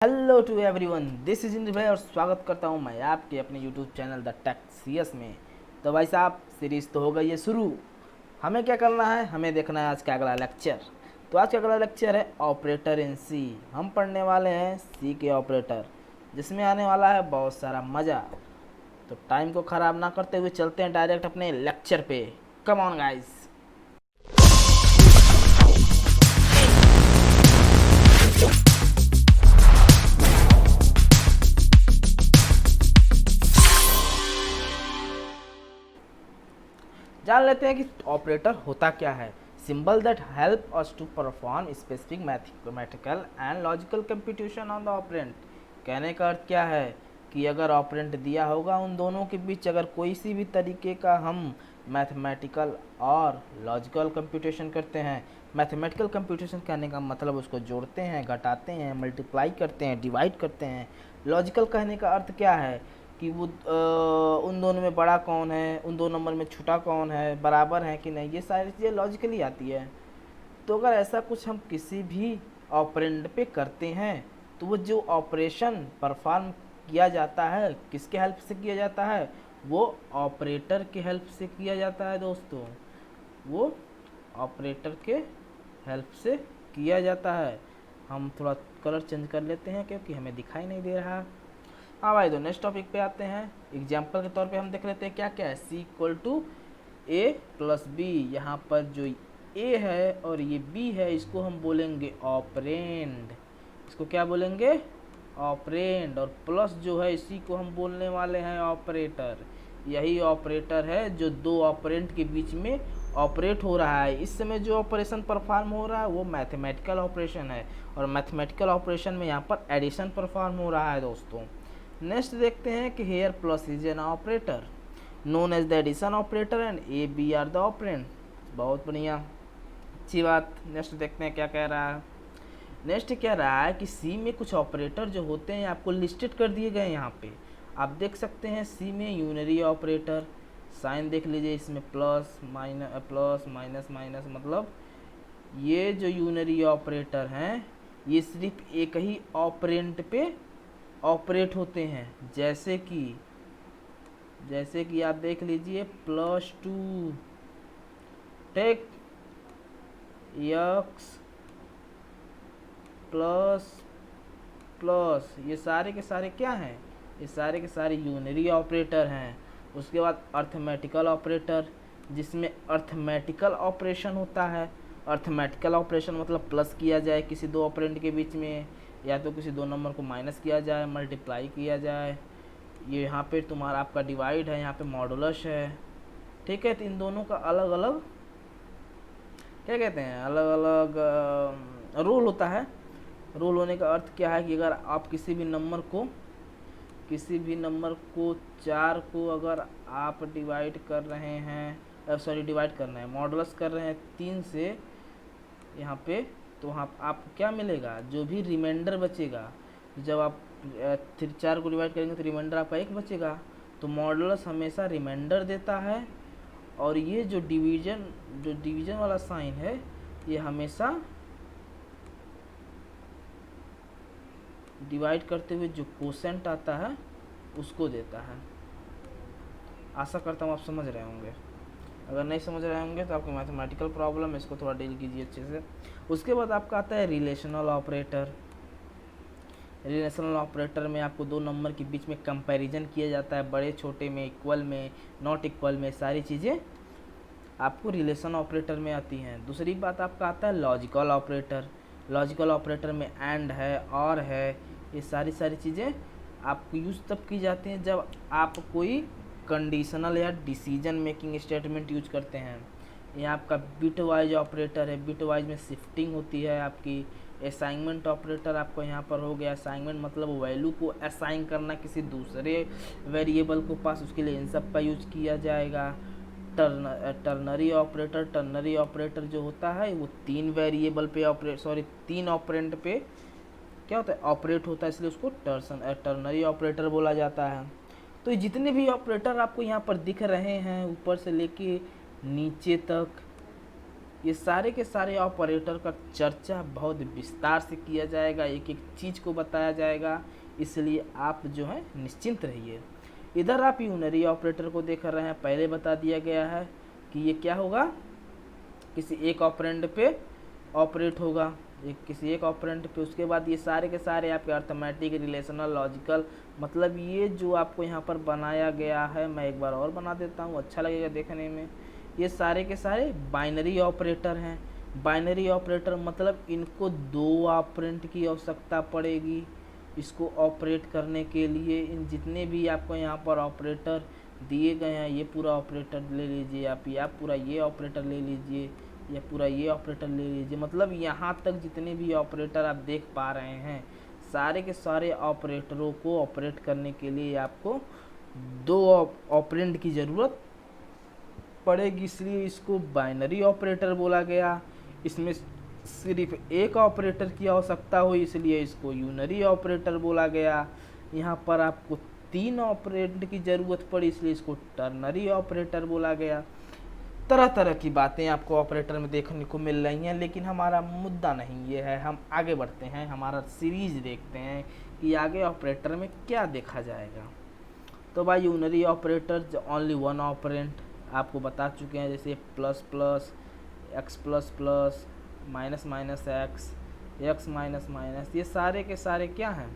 Hello to everyone, this is Indra भाई और स्वागत करता हूं मैं आपके अपने YouTube channel the tech CS में। तो भाई साहब, सीरीज़ तो हो गई है शुरू। हमें क्या करना है, हमें देखना है आज का अगला लेक्चर। तो आज का अगला लेक्चर है ऑपरेटर इन सी। हम पढ़ने वाले हैं सी के ऑपरेटर, जिसमें आने वाला है बहुत सारा मज़ा। तो टाइम को ख़राब ना करते हुए चलते हैं डायरेक्ट अपने लेक्चर पे। Come on guys. जान लेते हैं कि ऑपरेटर होता क्या है। Symbol that help us to perform specific mathematical and logical computation on the operand. कहने का अर्थ क्या है कि अगर ऑपरेंट दिया होगा, उन दोनों के बीच अगर कोई सी भी तरीके का हम मैथमेटिकल और लॉजिकल कंप्यूटेशन करते हैं। मैथमेटिकल कंप्यूटेशन कहने का मतलब उसको जोड़ते हैं, घटाते हैं, मल्टीप्लाई करते हैं, डिवाइड करते हैं। लॉजिकल कहने का अर्थ क्या है कि वो उन दोनों में बड़ा कौन है, उन दो नंबर में छोटा कौन है, बराबर है कि नहीं, ये सारी चीज़ें लॉजिकली आती है। तो अगर ऐसा कुछ हम किसी भी ऑपरेंड पे करते हैं, तो वो जो ऑपरेशन परफॉर्म किया जाता है किसके हेल्प से किया जाता है, वो ऑपरेटर के हेल्प से किया जाता है दोस्तों। वो ऑपरेटर के हेल्प से किया जाता है। हम थोड़ा कलर चेंज कर लेते हैं क्योंकि हमें दिखाई नहीं दे रहा। हाँ भाई, तो नेक्स्ट टॉपिक पे आते हैं। एग्जाम्पल के तौर पे हम देख लेते हैं क्या क्या है। C equal to A plus B. यहाँ पर जो ए है और ये बी है, इसको हम बोलेंगे ऑपरेंड। इसको क्या बोलेंगे, ऑपरेंड। और प्लस जो है, इसी को हम बोलने वाले हैं ऑपरेटर। यही ऑपरेटर है जो दो ऑपरेंट के बीच में ऑपरेट हो रहा है। इस समय जो ऑपरेशन परफॉर्म हो रहा है वो मैथमेटिकल ऑपरेशन है, और मैथमेटिकल ऑपरेशन में यहाँ पर एडिशन परफॉर्म हो रहा है दोस्तों। नेक्स्ट देखते हैं कि here plus is an operator known as the addition operator and A B are the operand. बहुत बढ़िया, अच्छी बात। नेक्स्ट देखते हैं क्या कह रहा है। नेक्स्ट कह रहा है कि सी में कुछ ऑपरेटर जो होते हैं आपको लिस्टेड कर दिए गए। यहाँ पे आप देख सकते हैं सी में यूनरी ऑपरेटर, साइन देख लीजिए, इसमें प्लस माइनस माइनस, मतलब ये जो यूनरी ऑपरेटर हैं ये सिर्फ एक ही ऑपरेंट पे ऑपरेट होते हैं। जैसे कि आप देख लीजिए +2 टेक यक्स प्लस प्लस, ये सारे के सारे क्या हैं, ये सारे के सारे यूनरी ऑपरेटर हैं। उसके बाद अर्थमेटिकल ऑपरेटर, जिसमें अर्थमेटिकल ऑपरेशन होता है। अर्थमेटिकल ऑपरेशन मतलब प्लस किया जाए किसी दो ऑपरेंड के बीच में, या तो किसी दो नंबर को माइनस किया जाए, मल्टीप्लाई किया जाए। ये यहाँ पे तुम्हारा आपका डिवाइड है, यहाँ पे मॉडुलस है। ठीक है, तो इन दोनों का अलग अलग क्या कहते हैं, अलग अलग रूल होता है। रूल होने का अर्थ क्या है कि अगर आप किसी भी नंबर को 4 को अगर आप डिवाइड कर रहे हैं, डिवाइड करना है, मॉडुलस कर रहे हैं 3 से यहाँ पे, तो वहाँ आपको क्या मिलेगा, जो भी रिमाइंडर बचेगा, जब आप 4 को डिवाइड करेंगे तो रिमाइंडर आपका 1 बचेगा। तो मॉडुलस हमेशा रिमाइंडर देता है, और ये जो डिवीजन वाला साइन है ये हमेशा डिवाइड करते हुए जो कोसेंट आता है उसको देता है। आशा करता हूँ आप समझ रहे होंगे। अगर नहीं समझ रहे होंगे तो आपको मैथमेटिकल प्रॉब्लम है, इसको थोड़ा डील कीजिए अच्छे से। उसके बाद आपका आता है रिलेशनल ऑपरेटर। रिलेशनल ऑपरेटर में आपको दो नंबर के बीच में कंपैरिजन किया जाता है, बड़े छोटे में, इक्वल में, नॉट इक्वल में, सारी चीज़ें आपको रिलेशन ऑपरेटर में आती हैं। दूसरी बात आपका आता है लॉजिकल ऑपरेटर। लॉजिकल ऑपरेटर में एंड है, और है, ये सारी चीज़ें आपको यूज़ तब की जाती हैं जब आप कोई कंडीशनल या डिसीजन मेकिंग स्टेटमेंट यूज करते हैं। ये आपका बिट वाइज ऑपरेटर है, बिट वाइज में शिफ्टिंग होती है आपकी। असाइनमेंट ऑपरेटर आपको यहाँ पर हो गया। असाइनमेंट मतलब वैल्यू को असाइन करना किसी दूसरे वेरिएबल को पास, उसके लिए इन सब का यूज किया जाएगा। टर्नरी ऑपरेटर जो होता है वो 3 वेरिएबल पे तीन ऑपरेंड पे क्या होता है, ऑपरेट होता है, इसलिए उसको टर्नरी ऑपरेटर बोला जाता है। तो ये जितने भी ऑपरेटर आपको यहाँ पर दिख रहे हैं ऊपर से लेके नीचे तक, ये सारे के सारे ऑपरेटर का चर्चा बहुत विस्तार से किया जाएगा, एक एक चीज़ को बताया जाएगा, इसलिए आप जो है निश्चिंत रहिए। इधर आप यूनरी ऑपरेटर को देख रहे हैं, पहले बता दिया गया है कि ये क्या होगा, किसी एक ऑपरेंड पे ऑपरेट होगा, किसी एक ऑपरेंड पे। उसके बाद ये सारे के सारे आपके अर्थमेटिक, रिलेशनल, लॉजिकल, मतलब ये जो आपको यहाँ पर बनाया गया है, मैं एक बार और बना देता हूँ, अच्छा लगेगा देखने में। ये सारे के सारे बाइनरी ऑपरेटर हैं। बाइनरी ऑपरेटर मतलब इनको दो ऑपरेंड की आवश्यकता पड़ेगी इसको ऑपरेट करने के लिए। इन जितने भी आपको यहाँ पर ऑपरेटर दिए गए हैं, ये पूरा ऑपरेटर ले लीजिए आप, या पूरा ये ऑपरेटर ले लीजिए, या पूरा ये ऑपरेटर ले लीजिए, मतलब यहाँ तक जितने भी ऑपरेटर आप देख पा रहे हैं, सारे के सारे ऑपरेटरों को ऑपरेट करने के लिए आपको दो ऑपरेंड की ज़रूरत पड़ेगी, इसलिए इसको बाइनरी ऑपरेटर बोला गया। इसमें सिर्फ एक ऑपरेटर की आवश्यकता हुई, इसलिए इसको यूनरी ऑपरेटर बोला गया। यहाँ पर आपको तीन ऑपरेंड की ज़रूरत पड़ी, इसलिए इसको टर्नरी ऑपरेटर बोला गया। तरह तरह की बातें आपको ऑपरेटर में देखने को मिल रही हैं, लेकिन हमारा मुद्दा नहीं ये है। हम आगे बढ़ते हैं, हमारा सीरीज देखते हैं कि आगे ऑपरेटर में क्या देखा जाएगा। तो भाई unary operator only one operand आपको बता चुके हैं, जैसे plus plus, x plus plus, minus minus x, x minus minus, ये सारे के सारे क्या हैं,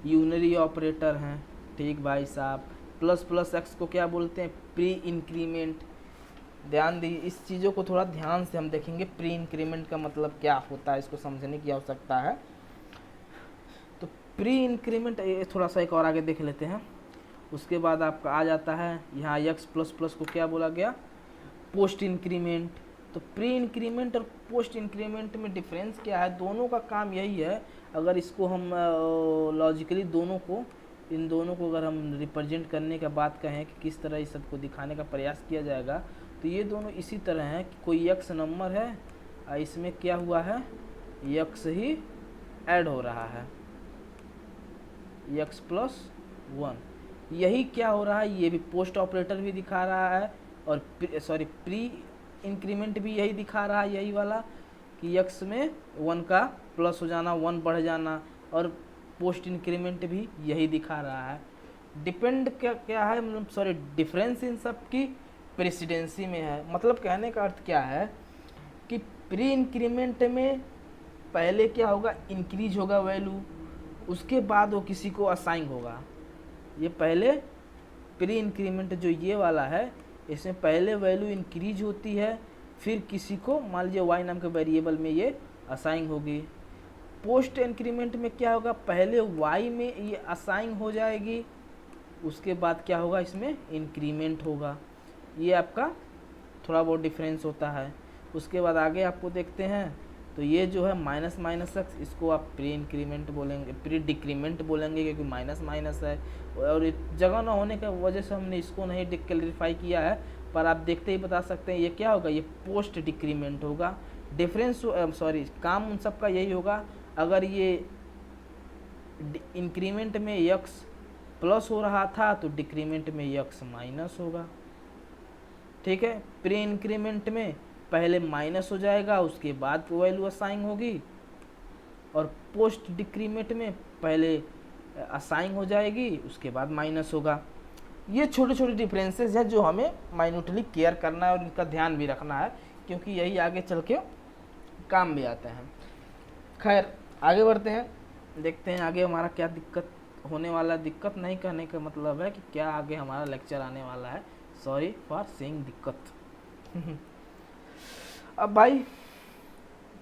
यूनरी ऑपरेटर हैं। ठीक भाई साहब, प्लस प्लस एक्स को क्या बोलते हैं, प्री इंक्रीमेंट। ध्यान दी, इस चीज़ों को थोड़ा ध्यान से हम देखेंगे, प्री इंक्रीमेंट का मतलब क्या होता है, इसको समझने की आवश्यकता है। तो प्री इंक्रीमेंट थोड़ा सा एक और आगे देख लेते हैं। उसके बाद आपका आ जाता है यहाँ एक्स प्लस प्लस को क्या बोला गया, पोस्ट इंक्रीमेंट। तो प्री इंक्रीमेंट और पोस्ट इंक्रीमेंट में डिफरेंस क्या है, दोनों का काम यही है। अगर इसको हम लॉजिकली दोनों को, इन दोनों को अगर हम रिप्रेजेंट करने का बात कहें कि किस तरह इस सबको दिखाने का प्रयास किया जाएगा, तो ये दोनों इसी तरह हैं कि कोई एक्स नंबर है और इसमें क्या हुआ है, एक्स ही ऐड हो रहा है, एक्स प्लस वन। यही क्या हो रहा है, ये भी पोस्ट ऑपरेटर भी दिखा रहा है, और प्री इंक्रीमेंट भी यही दिखा रहा है, यही वाला कि एक्स में वन का प्लस हो जाना, वन बढ़ जाना, और पोस्ट इंक्रीमेंट भी यही दिखा रहा है। डिपेंड क्या है, मतलब डिफरेंस इन सब की प्रेसिडेंसी में है। मतलब कहने का अर्थ क्या है कि प्री इंक्रीमेंट में पहले क्या होगा, इंक्रीज होगा वैल्यू, उसके बाद वो किसी को असाइन होगा। ये पहले प्री इंक्रीमेंट जो ये वाला है, इसमें पहले वैल्यू इंक्रीज होती है, फिर किसी को मान लीजिए वाई नाम के वेरिएबल में ये असाइन होगी। पोस्ट इंक्रीमेंट में क्या होगा, पहले वाई में ये असाइन हो जाएगी, उसके बाद क्या होगा, इसमें इंक्रीमेंट होगा। ये आपका थोड़ा बहुत डिफरेंस होता है। उसके बाद आगे आपको देखते हैं, तो ये जो है माइनस माइनस एक्स, इसको आप प्री इंक्रीमेंट बोलेंगे, प्री डिक्रीमेंट बोलेंगे, क्योंकि माइनस माइनस है और जगह ना होने की वजह से हमने इसको नहीं क्लैरिफाई किया है, पर आप देखते ही बता सकते हैं ये क्या होगा, ये पोस्ट डिक्रीमेंट होगा। डिफरेंस काम उन सब का यही होगा। अगर ये इंक्रीमेंट में यक्स प्लस हो रहा था तो डिक्रीमेंट में यक्स माइनस होगा। ठीक है, प्री इंक्रीमेंट में पहले माइनस हो जाएगा, उसके बाद वैल्यू असाइन होगी, और पोस्ट डिक्रीमेंट में पहले असाइन हो जाएगी, उसके बाद माइनस होगा। ये छोटे छोटे डिफरेंसेस हैं जो हमें माइन्यूटली केयर करना है और इनका ध्यान भी रखना है, क्योंकि यही आगे चल के काम भी आते हैं। खैर आगे बढ़ते हैं, देखते हैं आगे हमारा क्या दिक्कत होने वाला। दिक्कत नहीं कहने का मतलब है कि क्या आगे हमारा लेक्चर आने वाला है, सॉरी फॉर सेइंग दिक्कत। अब भाई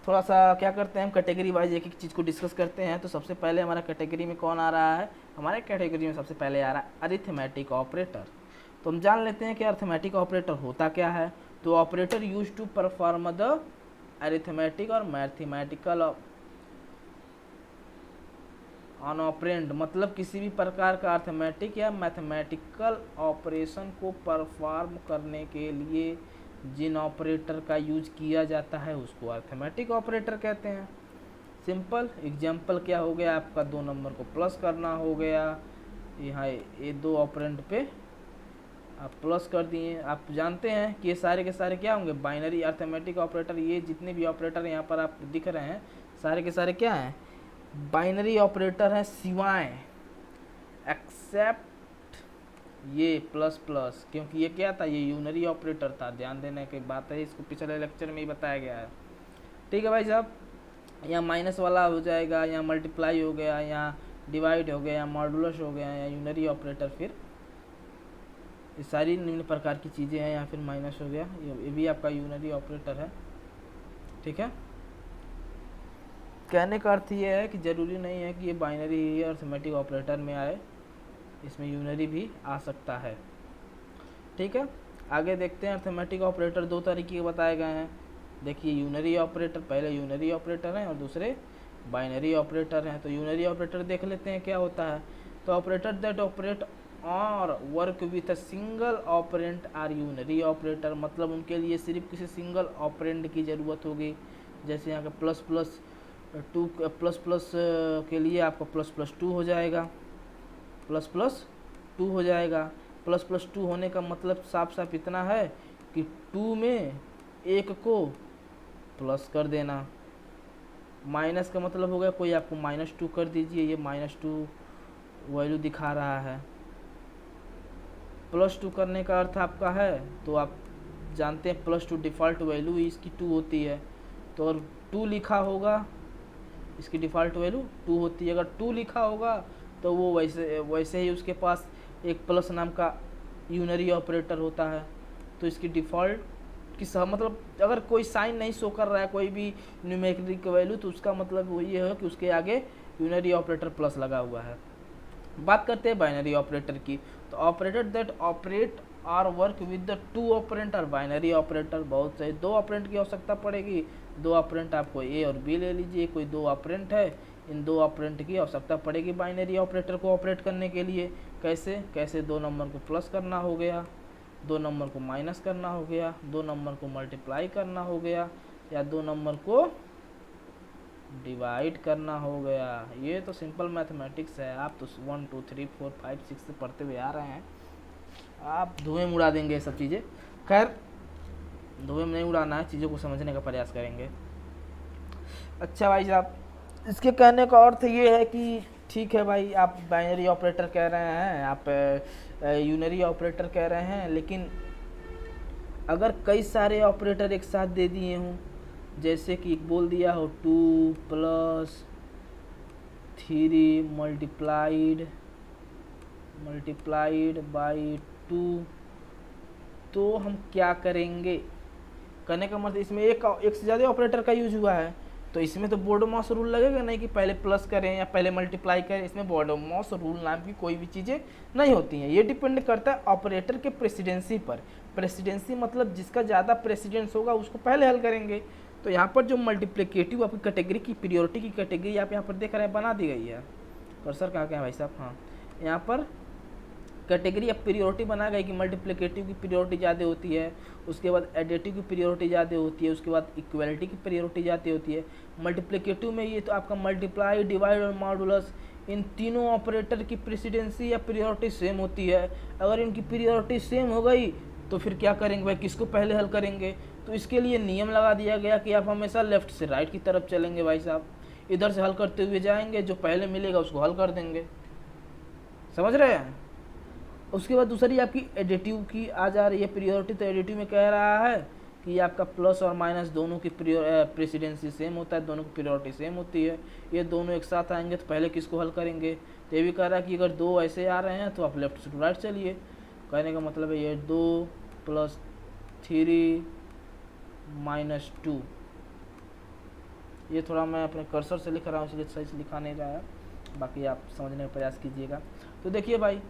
थोड़ा सा क्या करते हैं, हम कैटेगरी वाइज एक एक चीज़ को डिस्कस करते हैं। तो सबसे पहले हमारा कैटेगरी में कौन आ रहा है, हमारे कैटेगरी में सबसे पहले आ रहा है अरिथमेटिक ऑपरेटर। तो हम जान लेते हैं कि अरिथमेटिक ऑपरेटर होता क्या है। तो operator use to perform the arithmetic और मैथमेटिकल ऑन ऑपरेंड, मतलब किसी भी प्रकार का अरिथमेटिक या मैथमेटिकल ऑपरेशन को परफॉर्म करने के लिए जिन ऑपरेटर का यूज किया जाता है उसको अरिथमेटिक ऑपरेटर कहते हैं। सिंपल एग्जांपल क्या हो गया आपका, 2 नंबर को प्लस करना हो गया, यहाँ ये 2 ऑपरेंड पे आप प्लस कर दिए। आप जानते हैं कि ये सारे के सारे क्या होंगे, बाइनरी अर्थमेटिक ऑपरेटर। ये जितने भी ऑपरेटर यहाँ पर आप दिख रहे हैं सारे के सारे क्या हैं, बाइनरी ऑपरेटर हैं, सिवाय एक्सेप्ट ये प्लस प्लस, क्योंकि ये क्या था, ये यूनरी ऑपरेटर था। ध्यान देने की बात है, इसको पिछले लेक्चर में ही बताया गया है। ठीक है भाई साहब, यहाँ माइनस वाला हो जाएगा, यहाँ मल्टीप्लाई हो गया, यहाँ डिवाइड हो गया, यहाँ मॉडुलस हो गया, यहाँ यूनरी ऑपरेटर, फिर ये सारी निम्न प्रकार की चीज़ें हैं। यहाँ फिर माइनस हो गया, ये भी आपका यूनरी ऑपरेटर है। ठीक है, कहने का अर्थ ये है कि ज़रूरी नहीं है कि ये बाइनरी ही अर्थमेटिक ऑपरेटर में आए, इसमें यूनरी भी आ सकता है। ठीक है, आगे देखते हैं। अर्थमेटिक ऑपरेटर दो तरीके के बताए गए हैं। देखिए यूनरी ऑपरेटर, पहले यूनरी ऑपरेटर हैं और दूसरे बाइनरी ऑपरेटर हैं। तो यूनरी ऑपरेटर देख लेते हैं क्या होता है। तो ऑपरेटर दैट ऑपरेट और work with a single operand are unary operator, मतलब उनके लिए सिर्फ किसी सिंगल ऑपरेंट की ज़रूरत होगी। जैसे यहाँ का plus plus two, plus plus के लिए आपका प्लस प्लस टू हो जाएगा, प्लस प्लस टू हो जाएगा। प्लस प्लस टू होने का मतलब साफ साफ इतना है कि टू में एक को प्लस कर देना। माइनस का मतलब हो गया कोई आपको माइनस टू कर दीजिए, ये माइनस टू वैल्यू दिखा रहा है। प्लस टू करने का अर्थ आपका है, तो आप जानते हैं प्लस टू डिफ़ॉल्ट वैल्यू इसकी टू होती है। तो अगर टू लिखा होगा, इसकी डिफ़ॉल्ट वैल्यू टू होती है। अगर टू लिखा होगा तो वो वैसे ही उसके पास एक प्लस नाम का यूनरी ऑपरेटर होता है। तो इसकी डिफ़ॉल्ट की मतलब अगर कोई साइन नहीं शो कर रहा है, कोई भी न्यूमेरिक वैल्यू, तो उसका मतलब वो ये है कि उसके आगे यूनरी ऑपरेटर प्लस लगा हुआ है। बात करते हैं बाइनरी ऑपरेटर की। तो operator that operate are work with the two operand और बाइनरी ऑपरेटर, बहुत सही, दो ऑपरेंट की आवश्यकता पड़ेगी। दो ऑपरेंट आपको ए और बी ले लीजिए, कोई दो ऑपरेंट है, इन दो ऑपरेंट की आवश्यकता पड़ेगी बाइनरी ऑपरेटर को ऑपरेट करने के लिए। कैसे दो नंबर को प्लस करना हो गया, दो नंबर को माइनस करना हो गया, दो नंबर को मल्टीप्लाई करना हो गया, या दो नंबर को डिवाइड करना हो गया। ये तो सिंपल मैथमेटिक्स है, आप तो 1 2 3 4 5 6 से पढ़ते हुए आ रहे हैं, आप धुएं में उड़ा देंगे ये सब चीज़ें। खैर, धुएं में नहीं उड़ाना है, चीज़ों को समझने का प्रयास करेंगे। अच्छा भाई साहब, इसके कहने का अर्थ ये है कि ठीक है भाई, आप बाइनरी ऑपरेटर कह रहे हैं, आप यूनरी ऑपरेटर कह रहे हैं, लेकिन अगर कई सारे ऑपरेटर एक साथ दे दिए हों, जैसे कि बोल दिया हो 2 + 3 मल्टीप्लाइड बाई 2, तो हम क्या करेंगे। कहने का मतलब इसमें एक से ज़्यादा ऑपरेटर का यूज हुआ है, तो इसमें तो बोर्ड मॉस रूल लगेगा नहीं कि पहले प्लस करें या पहले मल्टीप्लाई करें। इसमें बोर्ड मॉस रूल नाम की कोई भी चीज़ें नहीं होती हैं। ये डिपेंड करता है ऑपरेटर के प्रेसिडेंसी पर। प्रेसिडेंसी मतलब जिसका ज़्यादा प्रेसिडेंस होगा उसको पहले हल करेंगे। तो यहाँ पर जो मल्टीप्लिकेटिव आपकी कैटेगरी की प्रियोरिटी की कैटेगरी आप यहाँ पर देख रहे हैं बना दी गई है। कर्सर कहाँ क्या है भाई साहब, हाँ, यहाँ पर कैटेगरी अब प्रियोरिटी बना गई कि मल्टीप्लिकेटिव की प्रियोरिटी ज़्यादा होती है, उसके बाद एडिटिव की प्रियोरिटी ज़्यादा होती है, उसके बाद इक्वलिटी की प्रियोरिटी ज़्यादा होती है। मल्टीप्लिकेटिव में ये तो आपका मल्टीप्लाई, डिवाइड और मॉडुलस, इन तीनों ऑपरेटर की प्रेसिडेंसी या प्रियोरिटी सेम होती है। अगर इनकी प्रियोरिटी सेम हो गई तो फिर क्या करेंगे भाई, किसको पहले हल करेंगे। तो इसके लिए नियम लगा दिया गया कि आप हमेशा लेफ्ट से राइट की तरफ चलेंगे भाई साहब, इधर से हल करते हुए जाएंगे, जो पहले मिलेगा उसको हल कर देंगे। समझ रहे हैं। उसके बाद दूसरी आपकी एडिटिव की आ जा रही है प्रियोरिटी। तो एडिटिव में कह रहा है कि आपका प्लस और माइनस दोनों की प्रेसिडेंसी सेम होता है, दोनों की प्रियोरिटी सेम होती है। ये दोनों एक साथ आएंगे तो पहले किसको हल करेंगे। तो ये भी कह रहा है कि अगर दो ऐसे आ रहे हैं तो आप लेफ्ट से राइट चलिए। कहने का मतलब है ये 2 + 3 - 2। ये थोड़ा मैं अपने कर्सर से लिख रहा हूँ इसलिए सही से लिखा नहीं रहा है, बाकी आप समझने का प्रयास कीजिएगा। तो देखिए भाई,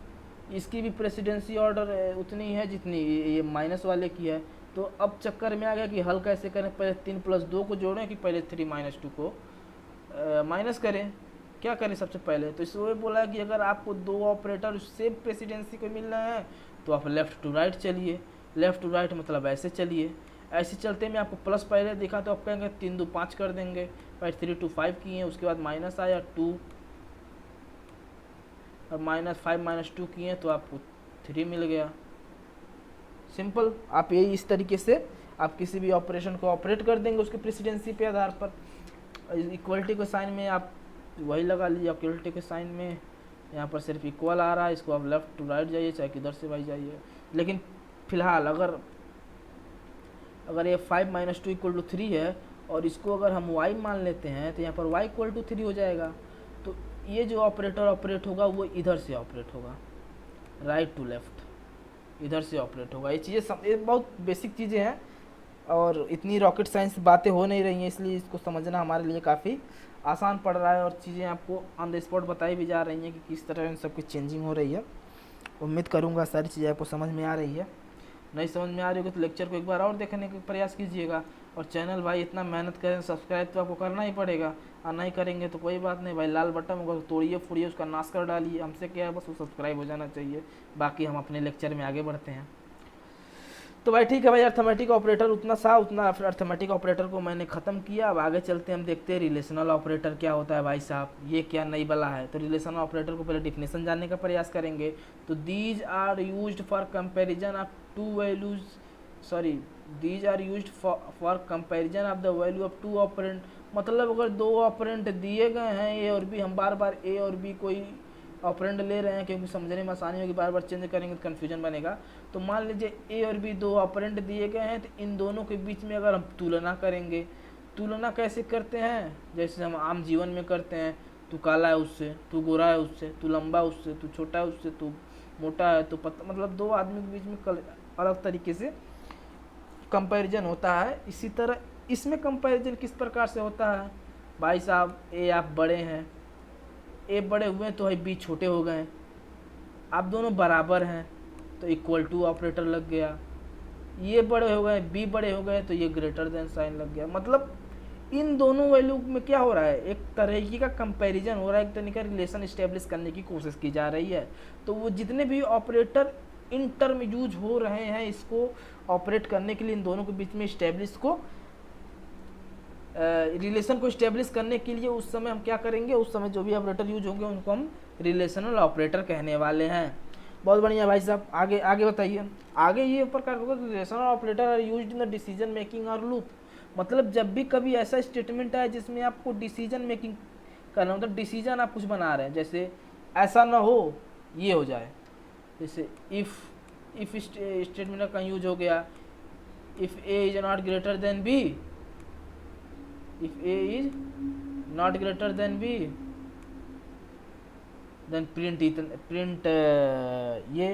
इसकी भी प्रेसिडेंसी ऑर्डर उतनी है जितनी ये माइनस वाले की है। तो अब चक्कर में आ गया कि हल कैसे करें, पहले 3 + 2 को जोड़ें कि पहले 3 - 2 को माइनस करें। क्या करें सबसे पहले, तो इसमें बोला कि अगर आपको दो ऑपरेटर सेम प्रेसिडेंसी को मिल रहे हैं तो आप लेफ़्ट टू राइट चलिए। लेफ़्ट टू राइट मतलब ऐसे चलिए। ऐसे चलते में आपको प्लस पहले दिखा तो आप कहेंगे 3 2 5 कर देंगे। भाई 3 2 5 किए, उसके बाद माइनस आया 2 और -5 - 2 किए तो आपको 3 मिल गया। सिंपल, आप यही इस तरीके से आप किसी भी ऑपरेशन को ऑपरेट कर देंगे उसके प्रेसिडेंसी पे आधार पर। इक्वलिटी के साइन में आप वही लगा लीजिए, इक्वलिटी के साइन में यहाँ पर सिर्फ इक्वल आ रहा है, इसको आप लेफ्ट टू राइट जाइए चाहे किधर से भाई जाइए। लेकिन फिलहाल अगर ये 5 - 2 = 3 है और इसको अगर हम y मान लेते हैं तो यहाँ पर y = 3 हो जाएगा। तो ये जो ऑपरेटर ऑपरेट होगा वो इधर से ऑपरेट होगा, राइट टू लेफ्ट, इधर से ऑपरेट होगा। ये चीज़ें ये बहुत बेसिक चीज़ें हैं और इतनी रॉकेट साइंस बातें हो नहीं रही हैं, इसलिए इसको समझना हमारे लिए काफ़ी आसान पड़ रहा है और चीज़ें आपको ऑन द स्पॉट बताई भी जा रही हैं कि किस तरह इन सब की चेंजिंग हो रही है। उम्मीद करूँगा सारी चीज़ें आपको समझ में आ रही है। नहीं समझ में आ रही होगी तो लेक्चर को एक बार और देखने का प्रयास कीजिएगा। और चैनल भाई इतना मेहनत करें, सब्सक्राइब तो आपको करना ही पड़ेगा, और नहीं करेंगे तो कोई बात नहीं भाई, लाल बटन होगा तो तोड़िए फोड़िए उसका नाश कर डालिए। हमसे क्या है, बस वो सब्सक्राइब हो जाना चाहिए। बाकी हम अपने लेक्चर में आगे बढ़ते हैं। तो भाई ठीक है भाई, अर्थमेटिक ऑपरेटर उतना अर्थमेटिक ऑपरेटर को मैंने ख़त्म किया। अब आगे चलते हैं, हम देखते हैं रिलेशनल ऑपरेटर क्या होता है भाई साहब, ये क्या नई बला है। तो रिलेशनल ऑपरेटर को पहले डिफिनेशन जानने का प्रयास करेंगे। तो these are used for comparison of two values, these are used for comparison of the value of two operand. मतलब अगर दो ऑपरेंट दिए गए हैं ए और बी, हम बार बार ए और बी कोई ऑपरेंड ले रहे हैं क्योंकि समझने में आसानी होगी, बार बार चेंज करेंगे तो कन्फ्यूजन बनेगा। तो मान लीजिए ए और बी दो ऑपरेंड दिए गए हैं, तो इन दोनों के बीच में अगर हम तुलना करेंगे, तुलना कैसे करते हैं, जैसे हम आम जीवन में करते हैं, तू काला है उससे, तू गोरा है उससे, तू लंबा उससे, तू छोटा है उससे, तू मोटा है, तो मतलब दो आदमी के बीच में अलग तरीके से कंपैरिजन होता है। इसी तरह इसमें कंपैरिजन किस प्रकार से होता है भाई साहब, ए आप बड़े हैं, ए बड़े हुए तो बी छोटे हो गए, आप दोनों बराबर हैं तो इक्वल टू ऑपरेटर लग गया, ये बड़े हो गए बी बड़े हो गए तो ये ग्रेटर देन साइन लग गया। मतलब इन दोनों वैल्यू में क्या हो रहा है, एक तरीके का कंपैरिजन हो रहा है, एक तरीके का रिलेशन इस्टेब्लिश करने की कोशिश की जा रही है। तो वो जितने भी ऑपरेटर इन टर्म यूज हो रहे हैं इसको ऑपरेट करने के लिए, इन दोनों के बीच में इस्टेब्लिश को रिलेशन को इस्टेब्लिश करने के लिए उस समय हम क्या करेंगे, उस समय जो भी ऑपरेटर यूज होंगे उनको हम रिलेशनल ऑपरेटर कहने वाले हैं। बहुत बढ़िया भाई साहब, आगे आगे बताइए। आगे ये प्रकार होगा relational operator are used in the decision making और लूप। मतलब जब भी कभी ऐसा स्टेटमेंट आए जिसमें आपको डिसीजन मेकिंग करना, मतलब डिसीजन आप कुछ बना रहे हैं, जैसे ऐसा ना हो ये हो जाए, जैसे इफ स्टेटमेंट का यूज हो गया, if A is not greater than B, if a is not greater than b then print ये,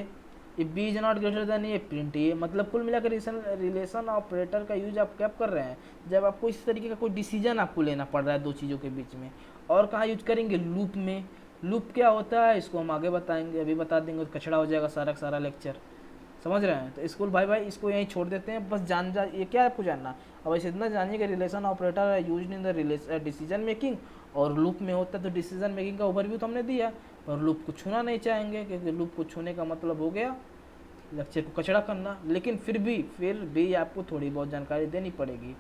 if b is not greater than a print ये। मतलब कुल मिलाकर रिलेशन ऑपरेटर का यूज आप क्या कर रहे हैं, जब आपको इस तरीके का कोई डिसीजन आपको लेना पड़ रहा है दो चीज़ों के बीच में। और कहाँ यूज करेंगे, लूप में। लूप क्या होता है इसको हम आगे बताएंगे, अभी बता देंगे तो कचड़ा हो जाएगा सारा का सारा लेक्चर, समझ रहे हैं। तो स्कूल भाई इसको यहीं छोड़ देते हैं, बस ये क्या आपको जानना। अब ऐसे इतना जानिए कि रिलेशन ऑपरेटर है used in the decision making, और लूप में होता है। तो डिसीजन मेकिंग का ओवरव्यू तो हमने दिया, और लूप को छूना नहीं चाहेंगे क्योंकि लूप को छूने का मतलब हो गया लेक्चर को कचड़ा करना। लेकिन फिर भी आपको थोड़ी बहुत जानकारी देनी पड़ेगी।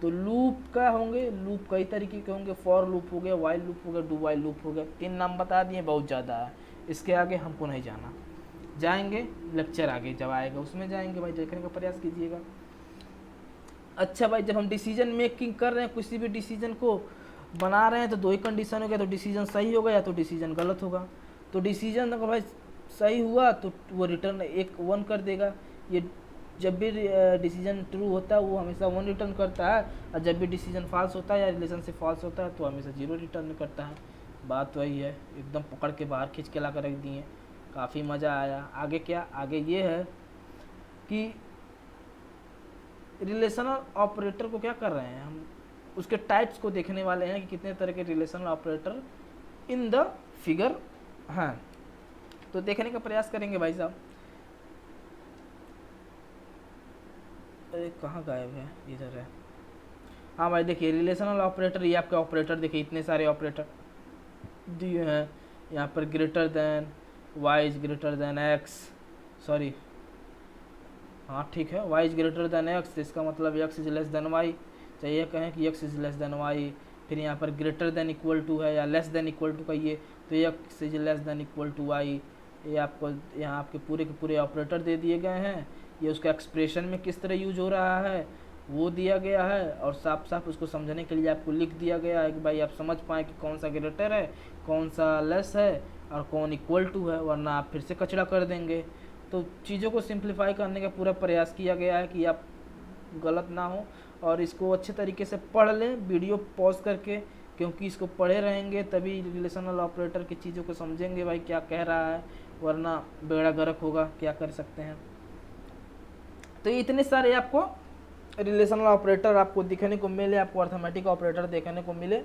तो लूप क्या होंगे, लूप कई तरीके के होंगे, फॉर लूप हो गया, वाइल लूप हो गया, डू वाइल लूप हो गया। 3 नाम बता दिए, बहुत ज़्यादा है, इसके आगे हमको नहीं जाना। जाएंगे लेक्चर आगे जब आएगा उसमें जाएंगे भाई, देखने का प्रयास कीजिएगा। अच्छा भाई, जब हम डिसीजन मेकिंग कर रहे हैं, किसी भी डिसीजन को बना रहे हैं, तो दो ही कंडीशन हो गया, तो डिसीजन सही होगा या तो डिसीजन गलत होगा। तो डिसीजन अगर भाई सही हुआ तो वो रिटर्न 1 कर देगा। ये जब भी डिसीजन ट्रू होता है वो हमेशा 1 रिटर्न करता है, और जब भी डिसीजन फॉल्स होता है या रिलेशन से फॉल्स होता है तो हमेशा 0 रिटर्न करता है। बात वही है, एकदम पकड़ के बाहर खींच के ला कर रख दिए, काफ़ी मज़ा आया। आगे क्या, आगे ये है कि रिलेशनल ऑपरेटर को क्या कर रहे हैं हम, उसके टाइप्स को देखने वाले हैं कि कितने तरह के relational operator in the figure हैं। तो देखने का प्रयास करेंगे भाई साहब। अरे कहाँ गायब है, इधर है। हाँ भाई देखिए, रिलेशनल ऑपरेटर, ये आपके ऑपरेटर देखिए, इतने सारे ऑपरेटर दिए हैं यहाँ पर। Greater than, y is greater than x, sorry हाँ ठीक है, y is greater than x, इसका मतलब x is less then y। चाहिए कहें कि x is less then y, फिर यहाँ पर ग्रेटर देन इक्वल टू है या लेस देन इक्वल टू कहिए तो x is less than equal to y। ये आपको यहाँ आपके पूरे के पूरे ऑपरेटर दे दिए गए हैं। ये उसका एक्सप्रेशन में किस तरह यूज हो रहा है वो दिया गया है, और साफ साफ उसको समझने के लिए आपको लिख दिया गया है कि भाई आप समझ पाएँ कि कौन सा ग्रेटर है, कौन सा लेस है और कौन इक्वल टू है, वरना आप फिर से कचरा कर देंगे। तो चीज़ों को सिंप्लीफाई करने का पूरा प्रयास किया गया है कि आप गलत ना हो, और इसको अच्छे तरीके से पढ़ लें वीडियो पॉज करके, क्योंकि इसको पढ़े रहेंगे तभी रिलेशनल ऑपरेटर की चीज़ों को समझेंगे भाई क्या कह रहा है, वरना बेड़ा गर्क होगा, क्या कर सकते हैं। तो इतने सारे आपको रिलेशनल ऑपरेटर आपको दिखने को मिले, आपको अर्थमेटिक ऑपरेटर देखने को मिले।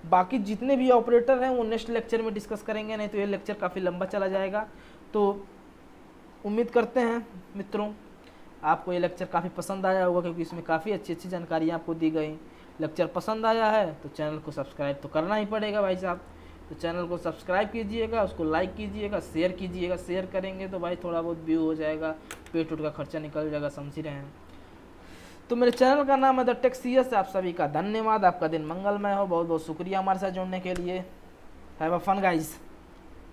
बाकी जितने भी ऑपरेटर हैं वो नेक्स्ट लेक्चर में डिस्कस करेंगे, नहीं तो ये लेक्चर काफ़ी लंबा चला जाएगा। तो उम्मीद करते हैं मित्रों आपको ये लेक्चर काफ़ी पसंद आया होगा, क्योंकि इसमें काफ़ी अच्छी अच्छी जानकारियाँ आपको दी गई। लेक्चर पसंद आया है तो चैनल को सब्सक्राइब तो करना ही पड़ेगा भाई साहब। तो चैनल को सब्सक्राइब कीजिएगा, उसको लाइक कीजिएगा, शेयर कीजिएगा। शेयर करेंगे तो भाई थोड़ा बहुत व्यू हो जाएगा, पेट उठ का खर्चा निकल जाएगा, समझ ही रहे हैं। तो मेरे चैनल का नाम है द टेक CS। आप सभी का धन्यवाद, आपका दिन मंगलमय हो। बहुत बहुत शुक्रिया हमारे साथ जुड़ने के लिए। Have a fun guys.